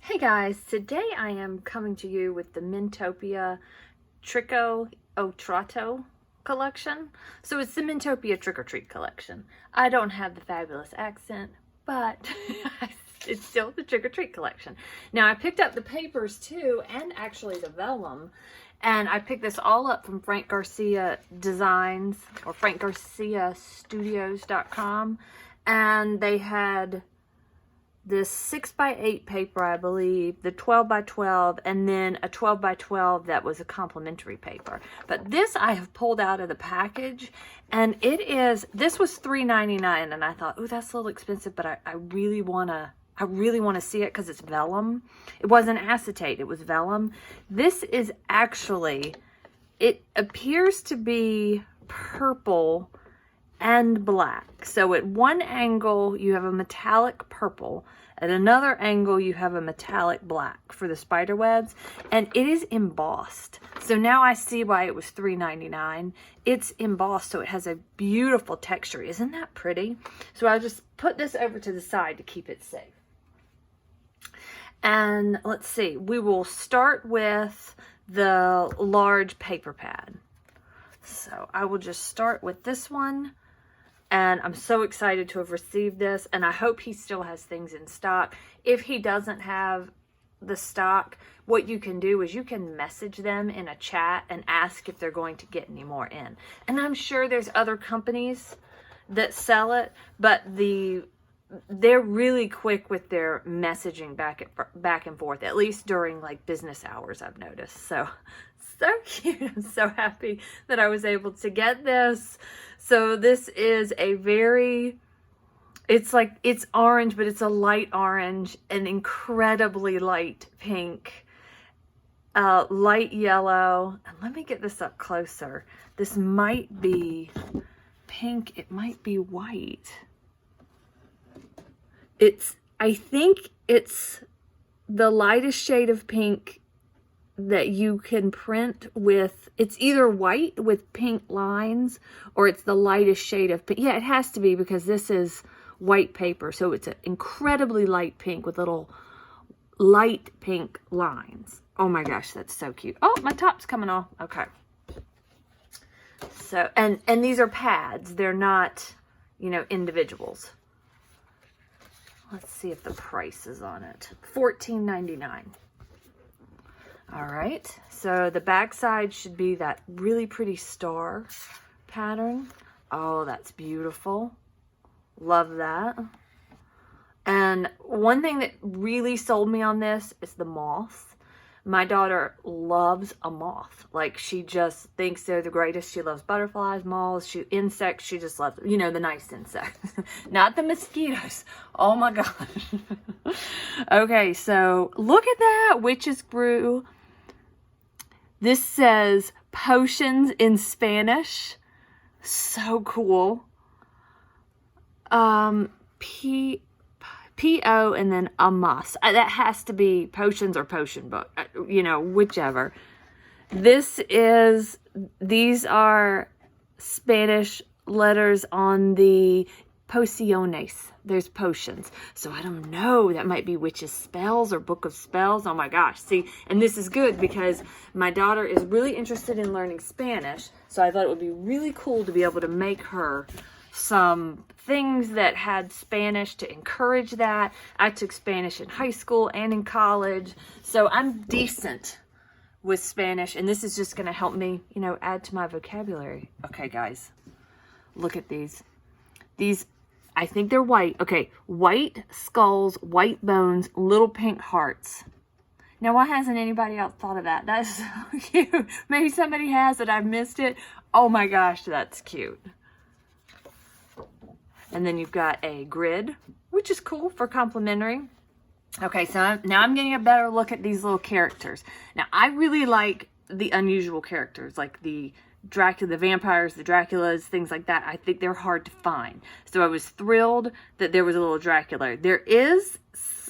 Hey guys, today I am coming to you with the Mintopia Trico Trato collection. So it's the Mintopia Trick or Treat collection. I don't have the fabulous accent, but it's still the Trick or Treat collection. Now I picked up the papers too, and actually the vellum, and I picked this all up from Frank Garcia Designs or FrankGarciaStudios.com, and they had this 6x8 paper, I believe, the 12x12, and then a 12x12 that was a complimentary paper. But this I have pulled out of the package, and this was $3.99, and I thought, oh, that's a little expensive, but I really want to see it because it's vellum. It wasn't acetate, it was vellum. This is actually, it appears to be purple and black. So at one angle you have a metallic purple, at another angle you have a metallic black for the spider webs, and it is embossed. So now I see why it was $3.99. It's embossed, so it has a beautiful texture. Isn't that pretty? So I'll just put this over to the side to keep it safe. And let's see, we will start with the large paper pad. So I will just start with this one. And I'm so excited to have received this, and I hope he still has things in stock. If he doesn't have the stock, what you can do is you can message them in a chat and ask if they're going to get any more in. And I'm sure there's other companies that sell it, but they're really quick with their messaging back and forth, at least during like business hours, I've noticed. So cute. I'm so happy that I was able to get this. So this is a it's orange, but it's a light orange, an incredibly light pink, light yellow. And let me get this up closer. This might be pink. It might be white. I think it's the lightest shade of pink that you can print with. It's either white with pink lines or it's the lightest shade of pink. Yeah, it has to be because this is white paper. So it's an incredibly light pink with little light pink lines. Oh my gosh, that's so cute. Oh, my top's coming off. Okay. So, and these are pads. They're not, individuals. Let's see if the price is on it. $14.99. All right, so the back side should be that really pretty star pattern. Oh, that's beautiful. Love that. And one thing that really sold me on this is the moth. My daughter loves a moth. Like, she just thinks they're the greatest. She loves butterflies, moths, insects. She just loves, the nice insects. Not the mosquitoes. Oh my gosh. Okay, so look at that witch's brew. This says potions in Spanish. So cool. P-O and then amas. That has to be potions or potion book. Whichever. These are Spanish letters on the pociones. There's potions. So I don't know. That might be witch's spells or book of spells. Oh my gosh. See, and this is good because my daughter is really interested in learning Spanish. So I thought it would be really cool to be able to make her some things that had Spanish to encourage that. I took Spanish in high school and in college. So I'm decent with Spanish. And this is just going to help me, add to my vocabulary. Okay, guys. Look at these. I think they're white. Okay, white skulls, white bones, little pink hearts. Now, why hasn't anybody else thought of that? That's so cute. Maybe somebody has, but I've missed it. Oh my gosh, that's cute. And then you've got a grid, which is cool for complimentary. Okay, so now I'm getting a better look at these little characters. Now, I really like the unusual characters, like the Dracula, the vampires, the Draculas, things like that. I think they're hard to find. So I was thrilled that there was a little Dracula. There is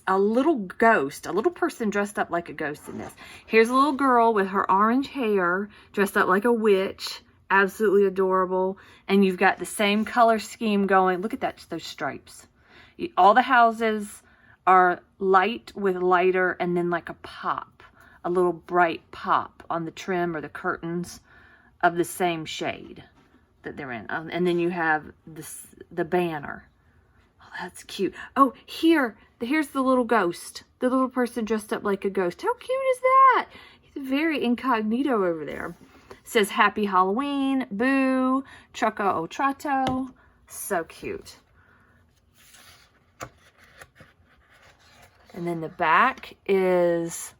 a little ghost, a little person dressed up like a ghost in this. Here's a little girl with her orange hair, dressed up like a witch. Absolutely adorable. And you've got the same color scheme going. Look at that, those stripes. All the houses are light with lighter and then like a pop, a little bright pop on the trim or the curtains of the same shade that they're in. And then you have the banner. Oh, that's cute. Oh, here's the little ghost. The little person dressed up like a ghost. How cute is that? He's very incognito over there. It says Happy Halloween, Boo, Truco o Trato. So cute. And then the back is,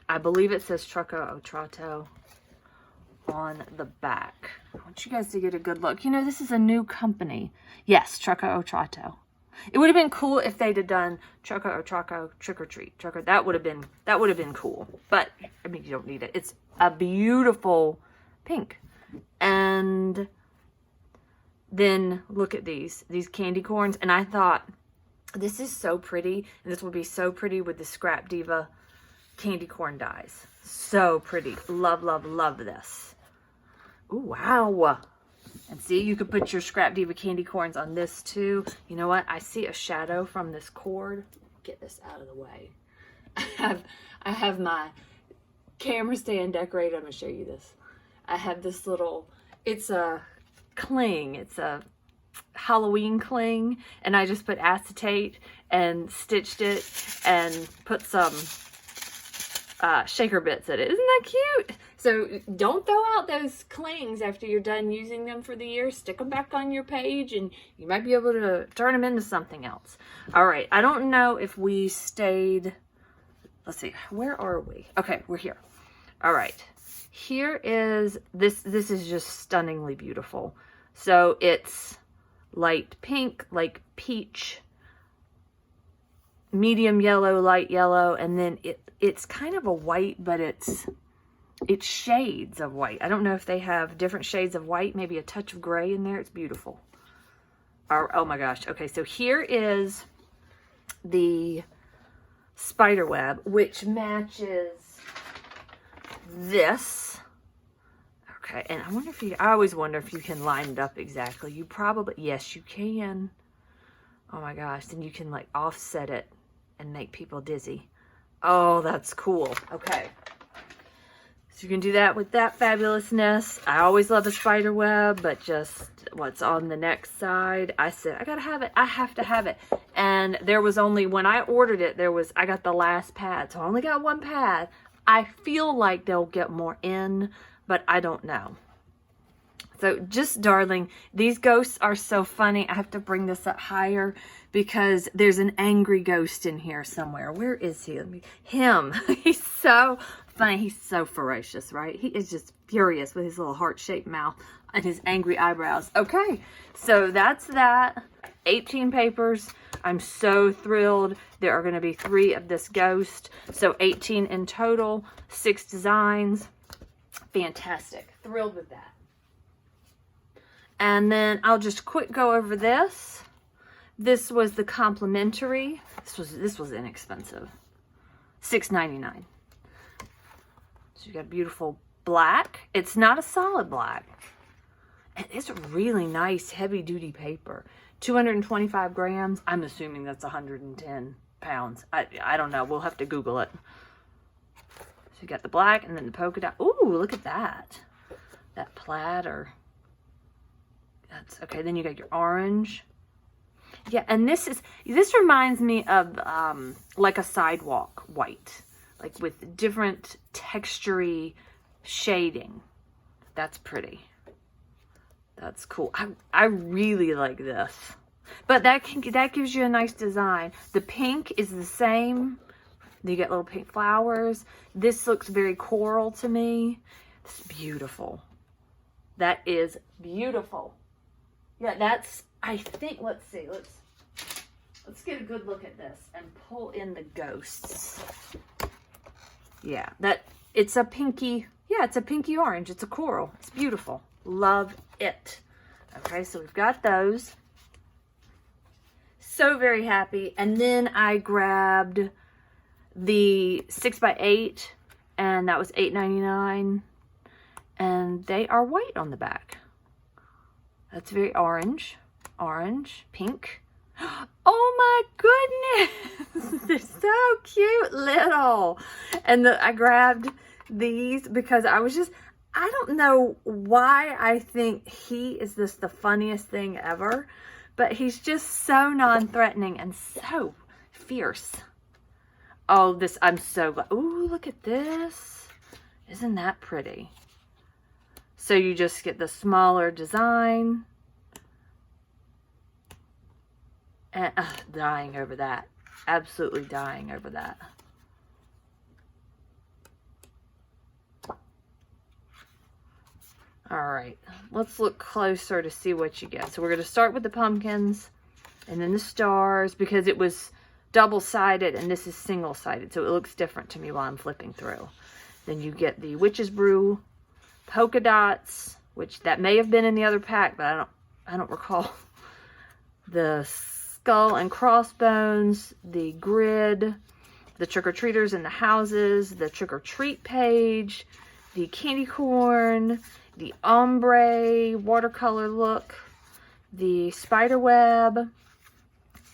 I believe it says Truco o Trato on the back. I want you guys to get a good look. You know, this is a new company. Yes, Truco o Trato. It would have been cool if they'd have done Truco o Trato Trick or Treat. That would have been cool. But I mean, you don't need it. It's a beautiful pink. And then look at these candy corns. And I thought, this is so pretty. And this would be so pretty with the Scrap Diva candy corn dies. So pretty. Love, love, love this. Ooh, wow. And see, you could put your Scrap Diva candy corns on this too. You know what? I see a shadow from this cord. Get this out of the way. I have my camera stand decorated. I'm going to show you this. I have this little, it's a cling. It's a Halloween cling. And I just put acetate and stitched it and put some shaker bits in it. Isn't that cute? So don't throw out those clings after you're done using them for the year. Stick them back on your page and you might be able to turn them into something else. All right. I don't know if we stayed. Let's see. Where are we? Okay. We're here. All right. Here is this. This is just stunningly beautiful. So it's light pink, like peach, medium yellow, light yellow, and then it's kind of a white, but it's shades of white. I don't know if they have different shades of white, maybe a touch of gray in there. It's beautiful. Oh my gosh. Okay, so here is the Spiderweb, which matches this. Okay, and I always wonder if you can line it up exactly. You probably, yes, you can. Oh my gosh, then you can like offset it and make people dizzy. Oh, that's cool. Okay. So you can do that with that fabulousness. I always love a spider web, but just what's on the next side. I said, I gotta have it. I have to have it. And there was only, when I ordered it, I got the last pad. So I only got one pad. I feel like they'll get more in, but I don't know. So just darling, these ghosts are so funny. I have to bring this up higher because there's an angry ghost in here somewhere. Where is he? Him. He's so funny. He's so ferocious, right? He is just furious with his little heart-shaped mouth and his angry eyebrows. Okay, so that's that. 18 papers. I'm so thrilled. There are going to be 3 of this ghost. So 18 in total, 6 designs. Fantastic. Thrilled with that. And then I'll just quick go over this. This was the complimentary. This was inexpensive. $6.99. So you got beautiful black. It's not a solid black. And it's really nice heavy duty paper. 225 grams. I'm assuming that's 110 pounds. I don't know. We'll have to Google it. So you got the black and then the polka dot. Ooh, look at that. That plaid or... That's okay. Then you got your orange. Yeah, and this reminds me of like a sidewalk white, like with different textury shading. That's pretty. That's cool. I really like this. But that gives you a nice design. The pink is the same. You get little pink flowers. This looks very coral to me. It's beautiful. That is beautiful. Yeah, that's, I think, let's see, let's get a good look at this and pull in the ghosts. Yeah, it's a pinky, yeah, it's a pinky orange. It's a coral. It's beautiful. Love it. Okay, so we've got those. So very happy. And then I grabbed the 6x8, and that was $8.99. And they are white on the back. That's very orange, pink. Oh my goodness. They're so cute little. And I grabbed these because I don't know why I think he is just the funniest thing ever, but he's just so non-threatening and so fierce. Oh, I'm so glad. Ooh, look at this. Isn't that pretty? So you just get the smaller design. And dying over that. Absolutely dying over that. All right, let's look closer to see what you get. So we're going to start with the pumpkins and then the stars because it was double-sided and this is single-sided. So it looks different to me while I'm flipping through. Then you get the witch's brew, polka dots, which that may have been in the other pack, but I don't recall. The skull and crossbones, the grid, the trick-or-treaters in the houses, the trick-or-treat page, the candy corn, the ombre watercolor look, the spiderweb.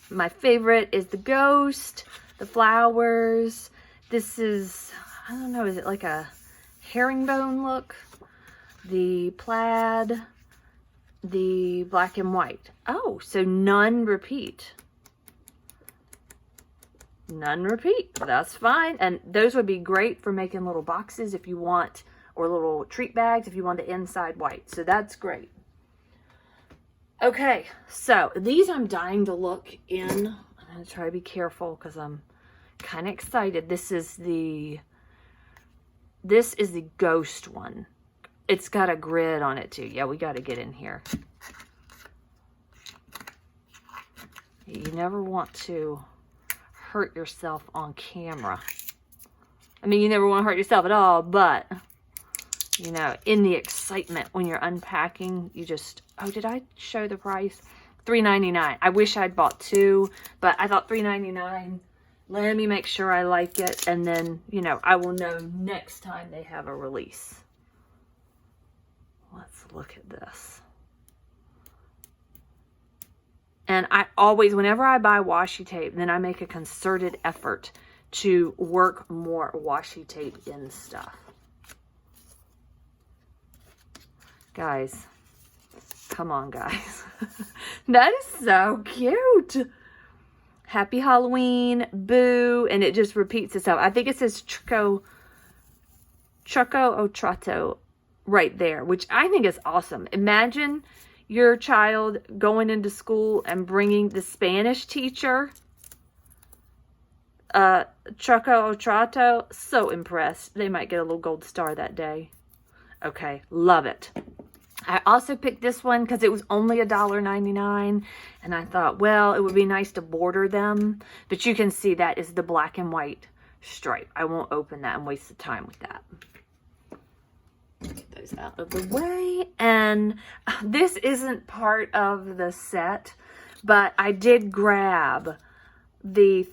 My favorite is the ghost, the flowers. This is, I don't know, is it like a herringbone look? The plaid, the black and white. Oh, so none repeat. None repeat. That's fine. And those would be great for making little boxes if you want, or little treat bags if you want the inside white. So that's great. Okay, so these I'm dying to look in. I'm going to try to be careful because I'm kind of excited. This is the ghost one. It's got a grid on it too. Yeah, we got to get in here. You never want to hurt yourself on camera. I mean, you never want to hurt yourself at all, but you know, in the excitement when you're unpacking, you just, oh, did I show the price? $3.99. I wish I'd bought two, but I thought $3.99. Let me make sure I like it, and then, you know, I will know next time they have a release. Let's look at this. And I always, whenever I buy washi tape, then I make a concerted effort to work more washi tape in stuff. Guys, come on, guys. That is so cute. Happy Halloween, boo, and it just repeats itself. I think it says Truco or Trato right there, which I think is awesome. Imagine your child going into school and bringing the Spanish teacher Truco or Trato. So impressed. They might get a little gold star that day. Okay, love it. I also picked this one because it was only $1.99, and I thought, well, it would be nice to border them, but you can see that is the black and white stripe. I won't open that and waste the time with that. Get those out of the way, and this isn't part of the set, but I did grab the,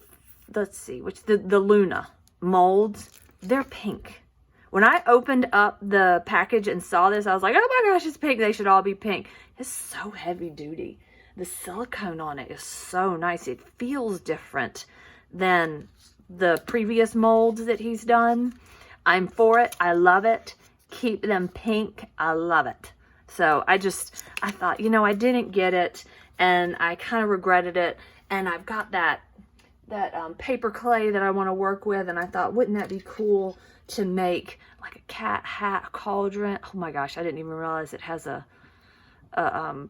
let's see, the Luna molds. They're pink. When I opened up the package and saw this, I was like, oh my gosh, it's pink. They should all be pink. It's so heavy duty. The silicone on it is so nice. It feels different than the previous molds that he's done. I'm for it. I love it. Keep them pink. I love it. So I thought, you know, I didn't get it and I kind of regretted it. And I've got that paper clay that I want to work with. And I thought, wouldn't that be cool to make like a cat hat, a cauldron? Oh my gosh, I didn't even realize it has a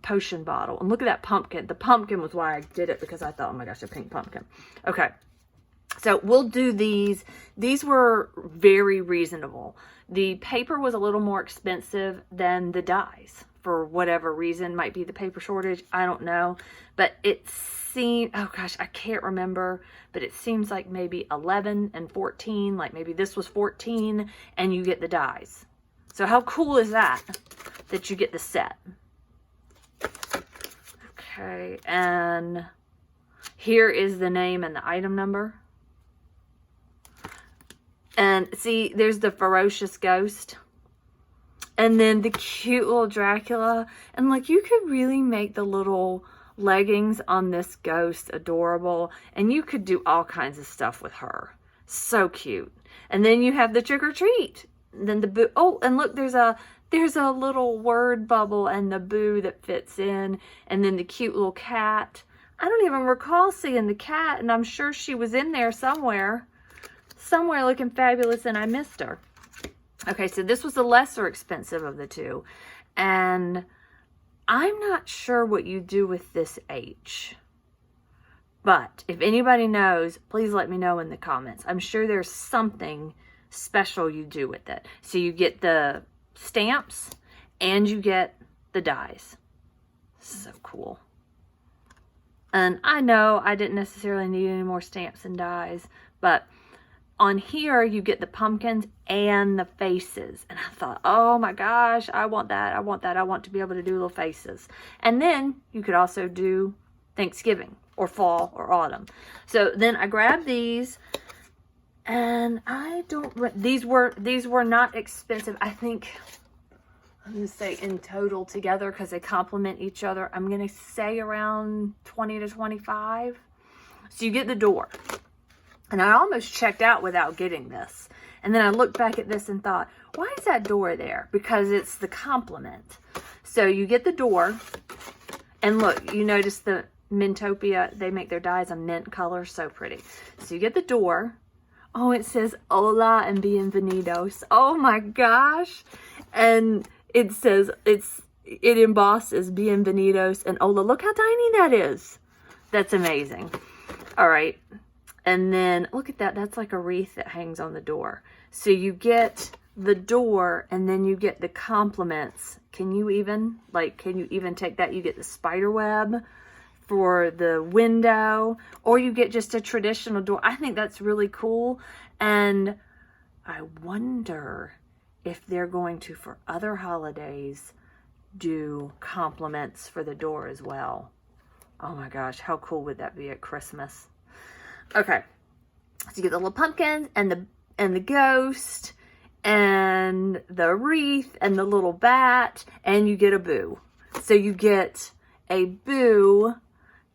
potion bottle. And look at that pumpkin. The pumpkin was why I did it, because I thought, oh my gosh, a pink pumpkin. Okay, so we'll do these. These were very reasonable. The paper was a little more expensive than the dies for whatever reason. Might be the paper shortage, I don't know. But it seemed, oh gosh, I can't remember, but it seems like maybe 11 and 14, like maybe this was 14 and you get the dies. So how cool is that you get the set? Okay, and here is the name and the item number. And see, there's the ferocious ghost. And then the cute little Dracula. And like, you could really make the little leggings on this ghost, adorable. And you could do all kinds of stuff with her. So cute. And then you have the trick or treat. Then the boo. Oh, and look, there's a little word bubble and the boo that fits in. And then the cute little cat. I don't even recall seeing the cat, and I'm sure she was in there somewhere looking fabulous, and I missed her. Okay, so this was the lesser expensive of the two. And I'm not sure what you do with this H. But if anybody knows, please let me know in the comments. I'm sure there's something special you do with it. So you get the stamps and you get the dies. So cool. And I know I didn't necessarily need any more stamps and dies, but on here you get the pumpkins and the faces. And I thought, oh my gosh, I want that. I want that. I want to be able to do little faces. And then you could also do Thanksgiving or fall or autumn. So then I grabbed these, and these were not expensive. I think, I'm going to say in total together, because they complement each other, I'm going to say around 20 to 25. So you get the door. And I almost checked out without getting this. And then I looked back at this and thought, why is that door there? Because it's the complement. So you get the door. And look, you notice the Mintopia, they make their dies a mint color. So pretty. So you get the door. Oh, it says hola and bienvenidos. Oh my gosh. And it says, it embosses bienvenidos and hola. Look how tiny that is. That's amazing. All right. And then look at that. That's like a wreath that hangs on the door. So you get the door and then you get the compliments. Can you even take that? You get the spiderweb for the window, or you get just a traditional door. I think that's really cool. And I wonder if they're going to, for other holidays, do compliments for the door as well. Oh my gosh, how cool would that be at Christmas? Okay, so you get the little pumpkins and the ghost and the wreath and the little bat, and you get a boo. So you get a boo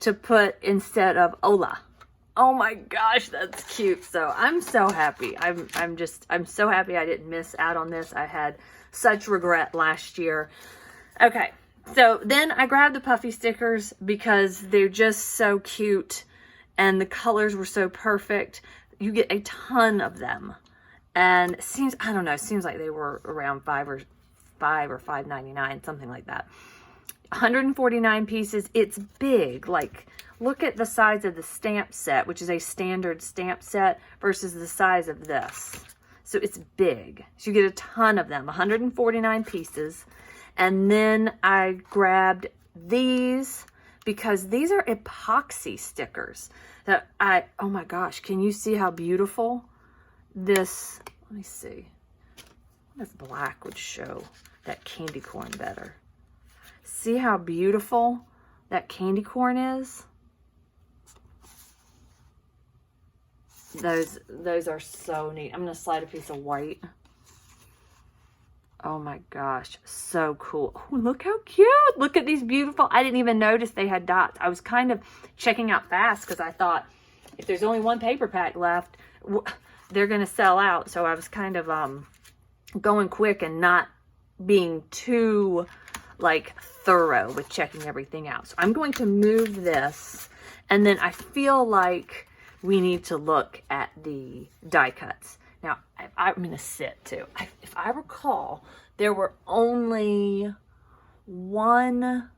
to put instead of hola. Oh my gosh, that's cute. So I'm so happy. I'm so happy I didn't miss out on this. I had such regret last year. Okay, so then I grabbed the Puffy stickers because they're just so cute and the colors were so perfect. You get a ton of them. And it seems, I don't know, it seems like they were around $5 or $5.99, something like that. 149 pieces. It's big. Like, look at the size of the stamp set, which is a standard stamp set, versus the size of this. So it's big. So you get a ton of them, 149 pieces. And then I grabbed these because these are epoxy stickers that oh my gosh, can you see how beautiful this, let me see. This black would show that candy corn better. See how beautiful that candy corn is? Those are so neat. I'm going to slide a piece of white. Oh my gosh, so cool. Oh, look how cute. Look at these beautiful. I didn't even notice they had dots. I was kind of checking out fast because I thought if there's only one paper pack left, they're going to sell out. So I was kind of going quick and not being too like thorough with checking everything out. So I'm going to move this, and then I feel like we need to look at the die cuts. Now, I'm going to sit too. If I recall, there were only one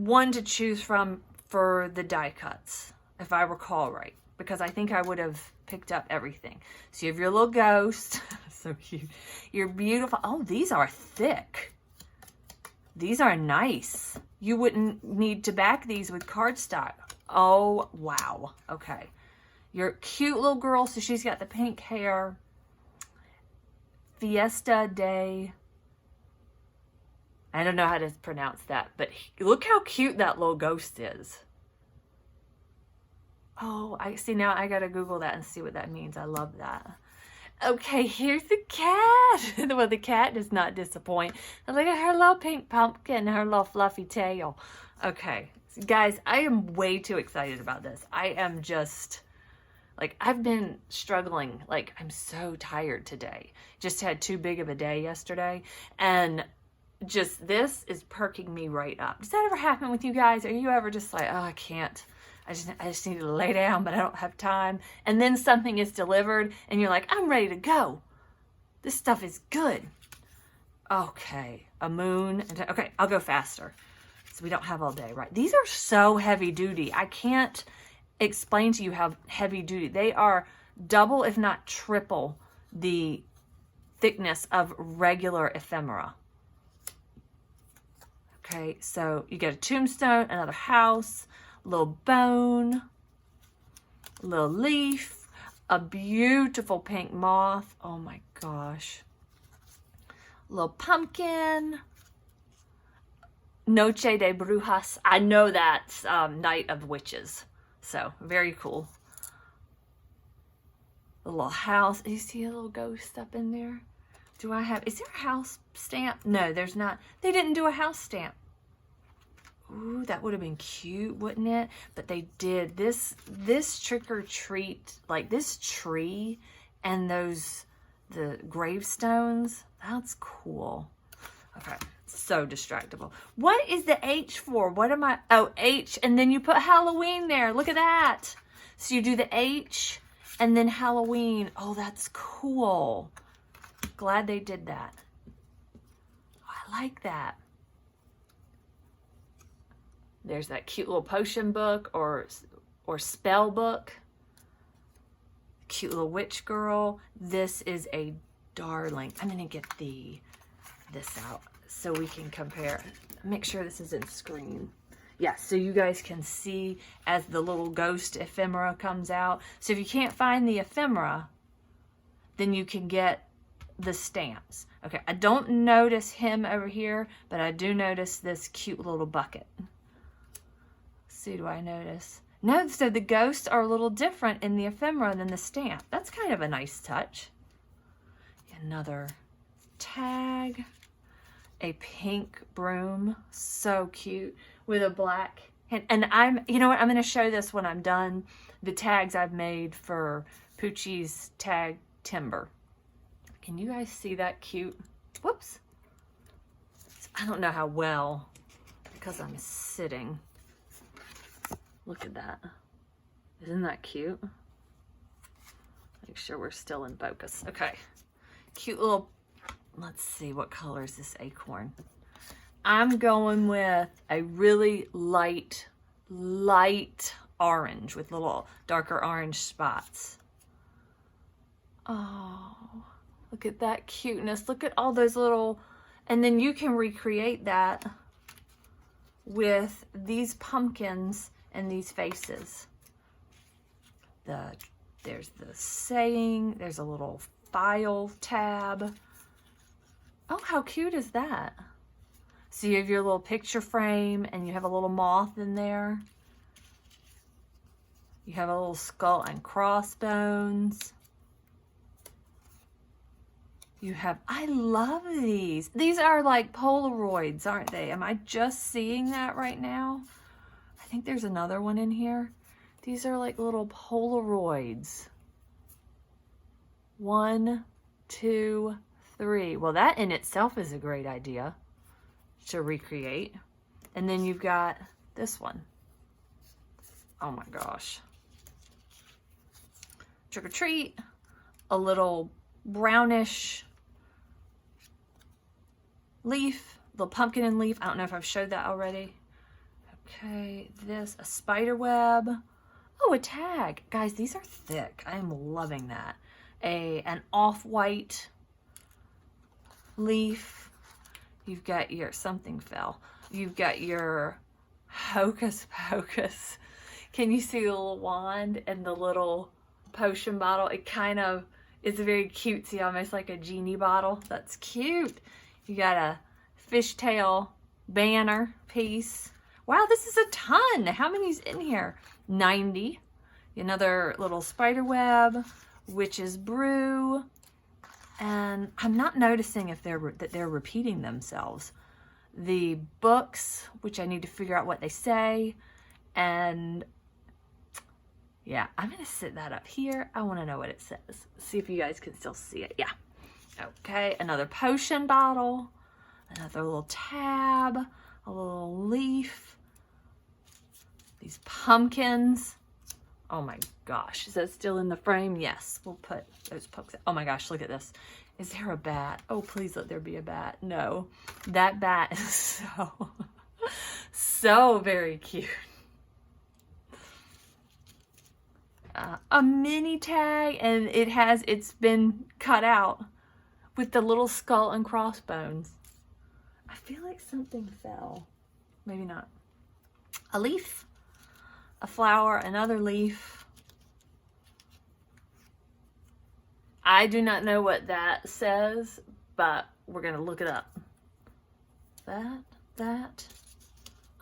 to choose from for the die cuts, if I recall right, because I think I would have picked up everything. So you have your little ghost. So cute. Your beautiful, oh, these are thick. These are nice. You wouldn't need to back these with cardstock. Oh, wow. Okay. Your cute little girl, so she's got the pink hair. Fiesta Day. I don't know how to pronounce that, but look how cute that little ghost is. Oh, I see, now I gotta Google that and see what that means. I love that. Okay, here's the cat. Well, the cat does not disappoint. And look at her little pink pumpkin, her little fluffy tail. Okay, guys, I am way too excited about this. I am just, like, I've been struggling. Like, I'm so tired today. Just had too big of a day yesterday. And just, this is perking me right up. Does that ever happen with you guys? Are you ever just like, oh, I can't. I just need to lay down, but I don't have time. And then something is delivered, and you're like, I'm ready to go. This stuff is good. Okay, a moon. Okay, I'll go faster. So we don't have all day, right? These are so heavy duty. I can't explain to you how heavy duty. They are double, if not triple, the thickness of regular ephemera. Okay, so you get a tombstone, another house, a little bone, a little leaf, a beautiful pink moth. Oh my gosh. A little pumpkin. Noche de Brujas. I know that's Night of Witches. So, very cool. A little house. You see a little ghost up in there? Do I have... Is there a house stamp? No, there's not. They didn't do a house stamp. Ooh, that would have been cute, wouldn't it? But they did. This trick or treat, like this tree and the gravestones, that's cool. Okay, so distractible. What is the H for? What am I? Oh, H, and then you put Halloween there. Look at that. So you do the H and then Halloween. Oh, that's cool. Glad they did that. I like that. There's that cute little potion book or spell book. Cute little witch girl. This is a darling. I'm gonna get this out so we can compare. Make sure this is in screen. Yeah, so you guys can see as the little ghost ephemera comes out. So if you can't find the ephemera, then you can get the stamps. Okay, I don't notice him over here, but I do notice this cute little bucket. See, do I notice? No, so the ghosts are a little different in the ephemera than the stamp. That's kind of a nice touch. Another tag. A pink broom. So cute. With a black. And you know what? I'm going to show this when I'm done. The tags I've made for Puchy'sTagTember. Can you guys see that cute? Whoops. I don't know how well because I'm sitting. Look at that. Isn't that cute? Make sure we're still in focus. Okay. Cute little, let's see, what color is this acorn? I'm going with a really light orange with little darker orange spots. Oh, look at that cuteness. Look at all those little, and then you can recreate that with these pumpkins and these faces. There's the saying, there's a little file tab. Oh, how cute is that? So you have your little picture frame and you have a little moth in there. You have a little skull and crossbones. You have, I love these. These are like Polaroids, aren't they? Am I just seeing that right now? I think there's another one in here. These are like little Polaroids. 1, 2, 3. Well, that in itself is a great idea to recreate. And then you've got this one. Oh my gosh. Trick or treat. A little brownish leaf. Little pumpkin and leaf. I don't know if I've showed that already. Okay, this, a spider web. Oh, a tag. Guys, these are thick. I am loving that. An off-white leaf. You've got your, something fell. You've got your hocus pocus. Can you see the little wand and the little potion bottle? It kind of, it's very cutesy, almost like a genie bottle. That's cute. You got a fishtail banner piece. Wow, this is a ton. How many's in here? 90. Another little spider web, witch's brew, and I'm not noticing if they're repeating themselves. the books, which I need to figure out what they say. And yeah, I'm going to sit that up here. I want to know what it says. See if you guys can still see it. Yeah. Okay, another potion bottle, another little tab, a little leaf, these pumpkins. Oh my gosh, is that still in the frame? Yes, we'll put those pumpkins. Oh my gosh, look at this. Is there a bat? Oh, please let there be a bat. No, that bat is so very cute. A mini tag, and it's been cut out with the little skull and crossbones. I feel like something fell. Maybe not. A leaf, a flower, another leaf. I do not know what that says, but we're going to look it up. That.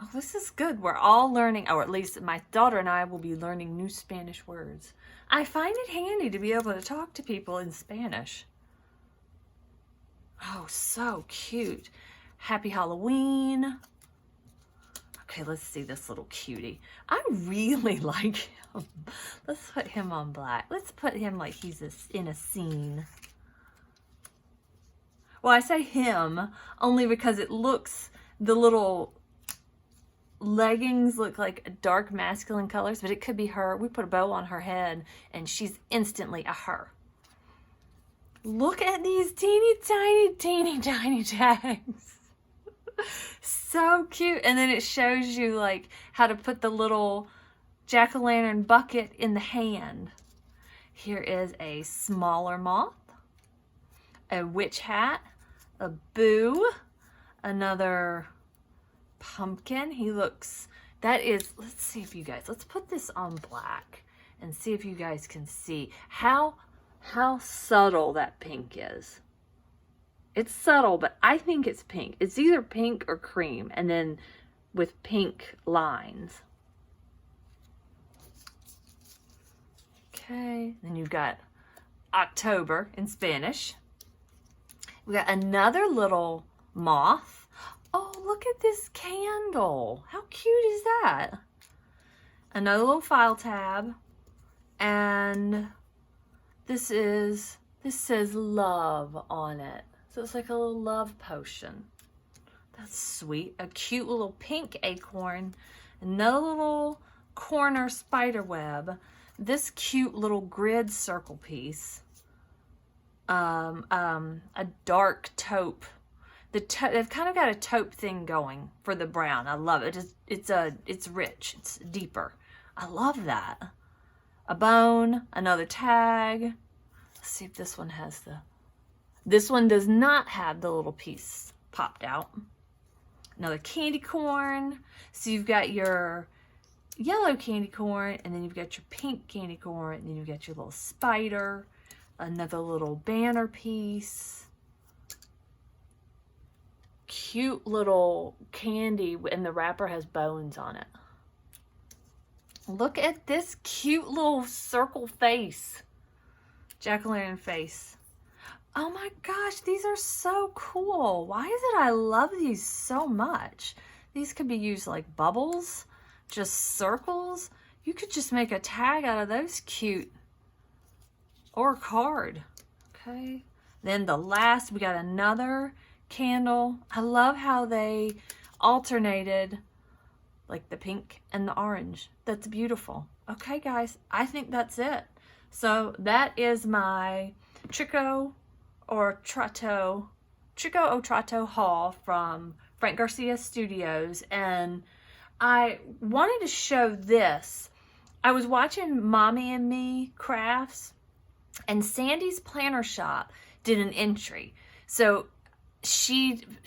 Oh, this is good. We're all learning, or at least my daughter and I will be learning new Spanish words. I find it handy to be able to talk to people in Spanish. Oh, so cute. Happy Halloween. Okay, let's see this little cutie. I really like him. Let's put him on black. Let's put him like he's in a scene. Well, I say him only because it looks, the little leggings look like dark masculine colors, but it could be her. We put a bow on her head and she's instantly a her. Look at these teeny tiny tags. So cute. And then it shows you like how to put the little jack-o'-lantern bucket in the hand. Here is a smaller moth, a witch hat, a boo, another pumpkin. He looks, that is, let's see if you guys, let's put this on black and see if you guys can see how subtle that pink is. It's subtle, but I think it's pink. It's either pink or cream, and then with pink lines. Okay, then you've got October in Spanish. We got another little moth. Oh, look at this candle. How cute is that? Another little file tab. And this says love on it. So it's like a little love potion. That's sweet. A cute little pink acorn. Another little corner spiderweb. This cute little grid circle piece. A dark taupe. They've kind of got a taupe thing going for the brown. I love it. It's rich. It's deeper. I love that. A bone, another tag. Let's see if this one has this one does not have the little piece popped out. Another candy corn. So you've got your yellow candy corn, and then you've got your pink candy corn, and then you've got your little spider, another little banner piece. Cute little candy, and the wrapper has bones on it. Look at this cute little circle face. Jack-o'-lantern face. Oh my gosh, these are so cool. Why is it I love these so much? These could be used like bubbles, just circles. You could just make a tag out of those cute. Or a card. Okay. Then the last, we got another candle. I love how they alternated like the pink and the orange. That's beautiful. Okay, guys, I think that's it. So that is my Trico or Trato haul from Frank Garcia Studios. And I wanted to show this. I was watching Mommy and Me Crafts, and Sandy's Planner Shop did an entry. So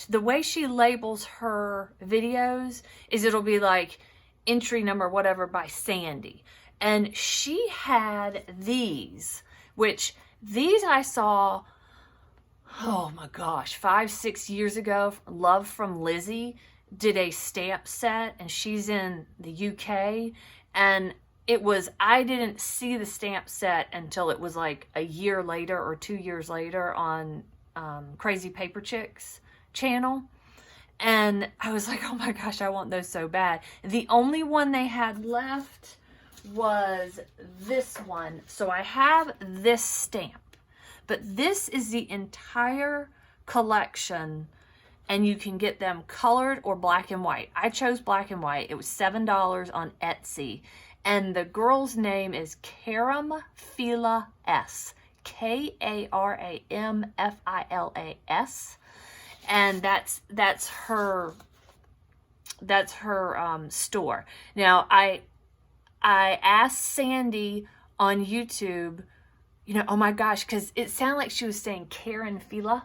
the way she labels her videos is it'll be like entry number whatever by Sandy. And she had these, which these I saw, oh my gosh, 5-6 years ago. Love from Lizzie did a stamp set, and she's in the UK. And I didn't see the stamp set until it was like a year later or 2 years later on Crazy Paper Chicks channel. And I was like, oh my gosh, I want those so bad. The only one they had left was this one. So I have this stamp. But this is the entire collection, and you can get them colored or black and white. I chose black and white. It was $7 on Etsy. And the girl's name is Karamfilas S. Karamfilas. And that's her store. Now I asked Sandy on YouTube, you know, oh my gosh, because it sounded like she was saying Karamfilas,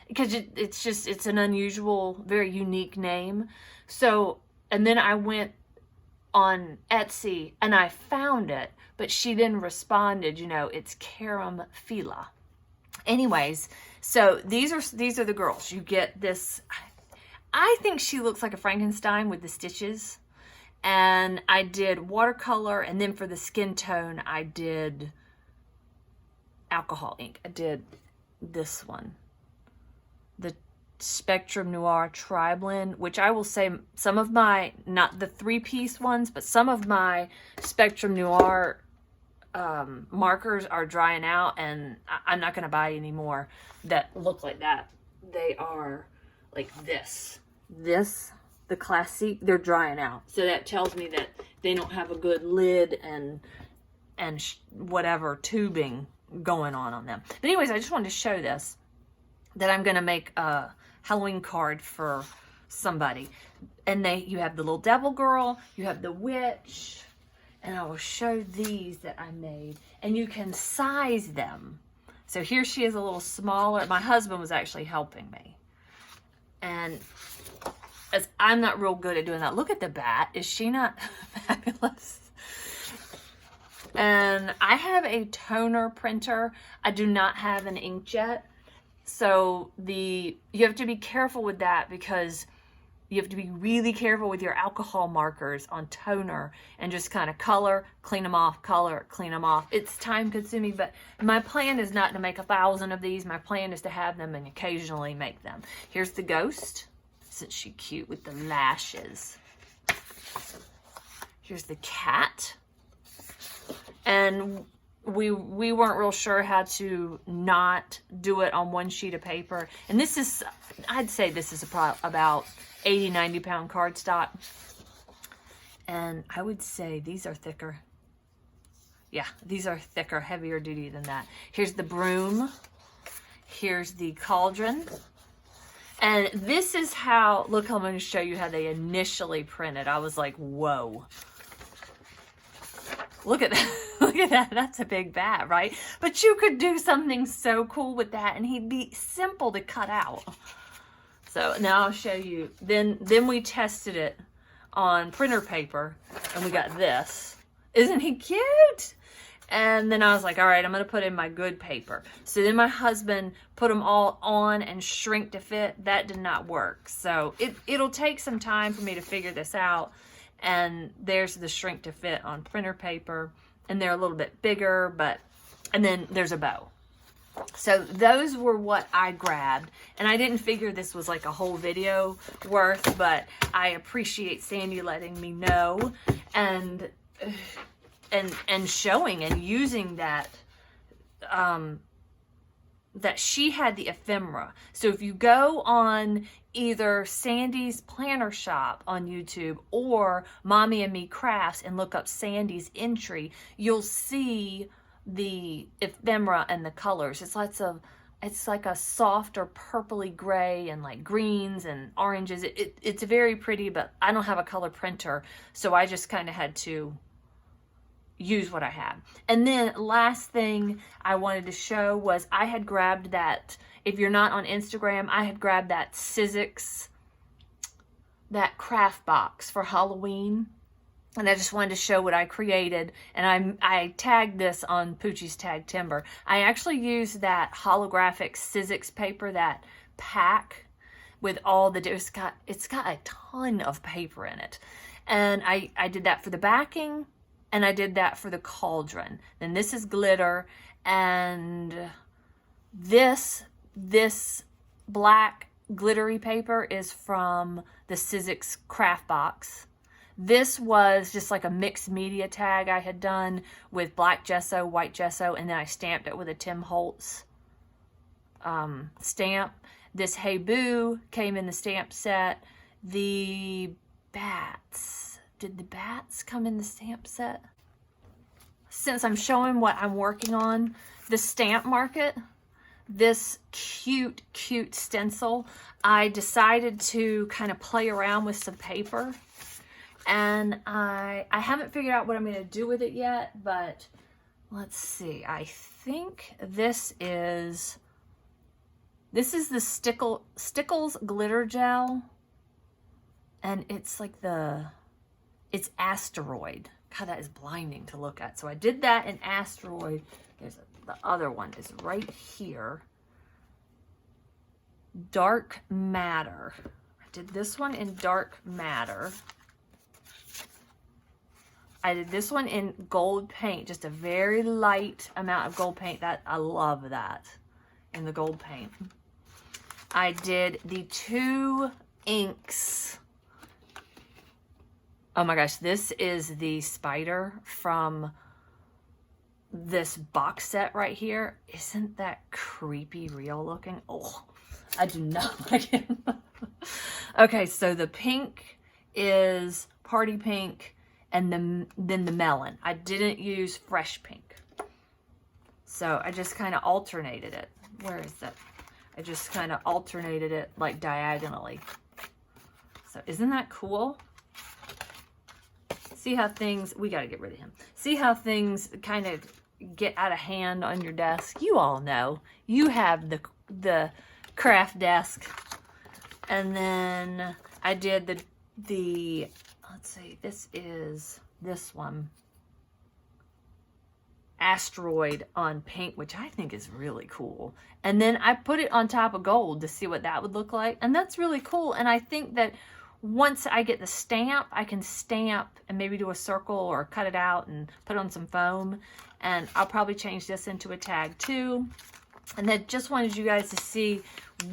because it's an unusual, very unique name. So, and then I went on Etsy and I found it, but she then responded, you know, it's Karamfilas. Anyways, so these are the girls. You get this, I think she looks like a Frankenstein with the stitches. And I did watercolor, and then for the skin tone, I did alcohol ink. I did this one, the Spectrum Noir Tri-Blend, which I will say some of my, not the 3-piece ones, but some of my Spectrum Noir markers are drying out, and I'm not going to buy any more that look like that. They are like this, the Classique, they're drying out. So that tells me that they don't have a good lid and whatever tubing going on them. But anyways, I just wanted to show this, that I'm going to make a Halloween card for somebody. And you have the little devil girl, you have the witch, and I will show these that I made. And you can size them. So here she is a little smaller. My husband was actually helping me. And as I'm not real good at doing that. Look at the bat. Is she not fabulous? And I have a toner printer. I do not have an inkjet. So you have to be careful with that, because you have to be really careful with your alcohol markers on toner and just kind of color, clean them off, color, clean them off. It's time consuming, but my plan is not to make 1,000 of these. My plan is to have them and occasionally make them. Here's the ghost. Isn't she cute with the lashes? Here's the cat. And we weren't real sure how to not do it on one sheet of paper. And this is, I'd say this is about 80, 90 pound cardstock. And I would say these are thicker. Yeah, these are thicker, heavier duty than that. Here's the broom. Here's the cauldron. And this is how, look, I'm going to show you how they initially printed. I was like, whoa. Look at that. Look at that. That's a big bat, right? But you could do something so cool with that, and he'd be simple to cut out. So now I'll show you. Then we tested it on printer paper, and we got this. Isn't he cute? And then I was like, all right, I'm going to put in my good paper. So then my husband put them all on and shrink to fit. That did not work. So it'll take some time for me to figure this out. And there's the shrink to fit on printer paper. And they're a little bit bigger, and then there's a bow. So those were what I grabbed. And I didn't figure this was like a whole video worth, but I appreciate Sandy letting me know and showing and using that, that she had the ephemera. So if you go on either Sandy's Planner Shop on YouTube or Mommy and Me Crafts and look up Sandy's entry, you'll see the ephemera and the colors. It's like a softer purpley gray and like greens and oranges. It's very pretty, but I don't have a color printer, so I just kind of had to use what I had. And then last thing I wanted to show was I had grabbed that, if you're not on Instagram, I had grabbed that Sizzix, that craft box for Halloween. And I just wanted to show what I created. And I tagged this on Puchy'sTagTember. I actually used that holographic Sizzix paper, that pack with all the, it's got a ton of paper in it. And I did that for the backing. And I did that for the cauldron. Then this is glitter, and this black glittery paper is from the Sizzix craft box. This was just like a mixed media tag I had done with black gesso, white gesso, and then I stamped it with a Tim Holtz stamp. This Hey Boo came in the stamp set. The bats, did the bats come in the stamp set? Since I'm showing what I'm working on, the Stamp Market, this cute stencil, I decided to kind of play around with some paper. And I haven't figured out what I'm going to do with it yet, but let's see. I think this is the Stickles glitter gel, and it's like it's Asteroid. God, that is blinding to look at. So I did that in Asteroid. The other one is right here. Dark Matter. I did this one in Dark Matter. I did this one in gold paint, just a very light amount of gold paint. That I love that in the gold paint. I did the 2 inks. Oh my gosh, this is the spider from this box set right here. Isn't that creepy real looking? Oh, I do not like it. Okay, so the pink is Party Pink, and then the melon. I didn't use fresh pink. So I just kind of alternated it. Where is that? I just kind of alternated it like diagonally. So isn't that cool? See how things, we got to get rid of him. See how things kind of get out of hand on your desk? You all know. You have the craft desk. And then I did the let's see, this is this one. Asteroid on pink, which I think is really cool. And then I put it on top of gold to see what that would look like. And that's really cool. And I think that once I get the stamp, I can stamp and maybe do a circle or cut it out and put on some foam. And I'll probably change this into a tag too. And then just wanted you guys to see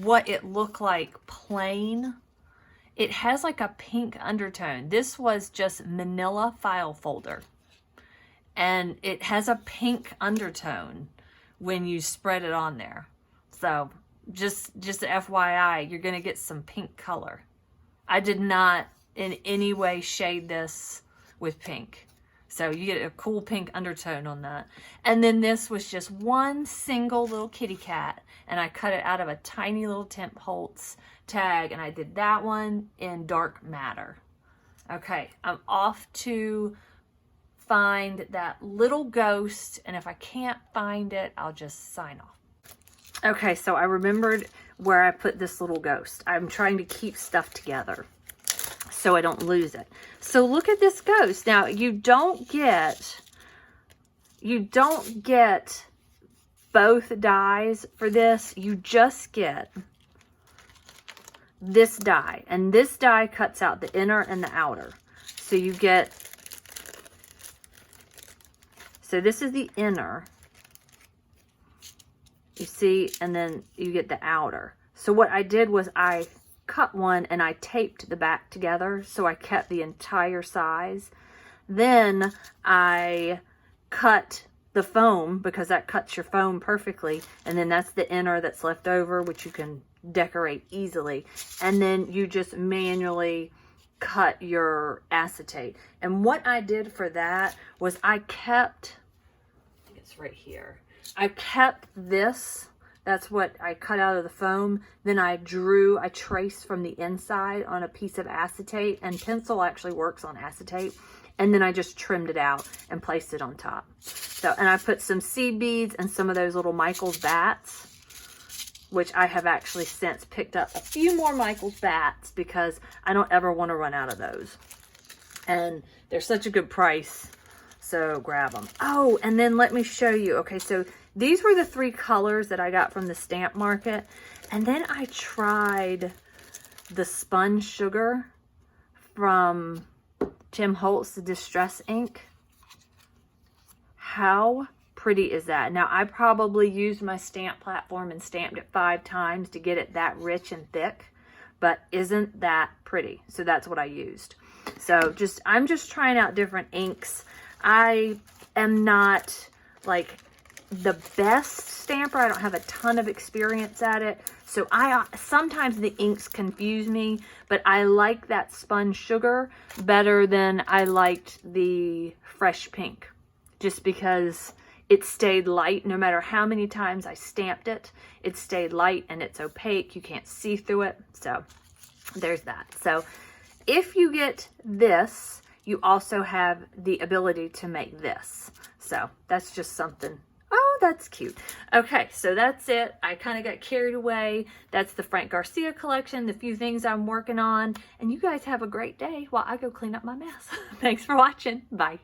what it looked like plain. It has like a pink undertone. This was just manila file folder. And it has a pink undertone when you spread it on there. So just FYI, you're going to get some pink color. I did not in any way shade this with pink. So you get a cool pink undertone on that. And then this was just one single little kitty cat. And I cut it out of a tiny little Tim Holtz tag. And I did that one in Dark Matter. Okay, I'm off to find that little ghost. And if I can't find it, I'll just sign off. Okay, so I remembered where I put this little ghost. I'm trying to keep stuff together so I don't lose it. So look at this ghost. Now you don't get both dies for this. You just get this die, and this die cuts out the inner and the outer. So you get, so this is the inner, you see, and then you get the outer. So what I did was I cut one and I taped the back together so I kept the entire size. Then I cut the foam because that cuts your foam perfectly, and then that's the inner that's left over, which you can decorate easily. And then you just manually cut your acetate. And what I did for that was I kept, I think it's right here, I kept this. That's what I cut out of the foam. Then I traced from the inside on a piece of acetate, and pencil actually works on acetate. And then I just trimmed it out and placed it on top. So, and I put some seed beads and some of those little Michael's bats, which I have actually since picked up a few more Michael's bats because I don't ever want to run out of those. And they're such a good price. So grab them. Oh, and then let me show you. Okay, so these were the 3 colors that I got from the Stamp Market. And then I tried the Sponge Sugar from Tim Holtz, the Distress Ink. How pretty is that? Now, I probably used my stamp platform and stamped it 5 times to get it that rich and thick, but isn't that pretty? So that's what I used. So I'm just trying out different inks. I am not like the best stamper. I don't have a ton of experience at it. So sometimes the inks confuse me, but I like that spun sugar better than I liked the fresh pink, just because it stayed light. No matter how many times I stamped it, it stayed light and it's opaque. You can't see through it. So there's that. So if you get this, you also have the ability to make this. So that's just something. Oh, that's cute. Okay, so that's it. I kind of got carried away. That's the Frank Garcia collection, the few things I'm working on. And you guys have a great day while I go clean up my mess. Thanks for watching. Bye.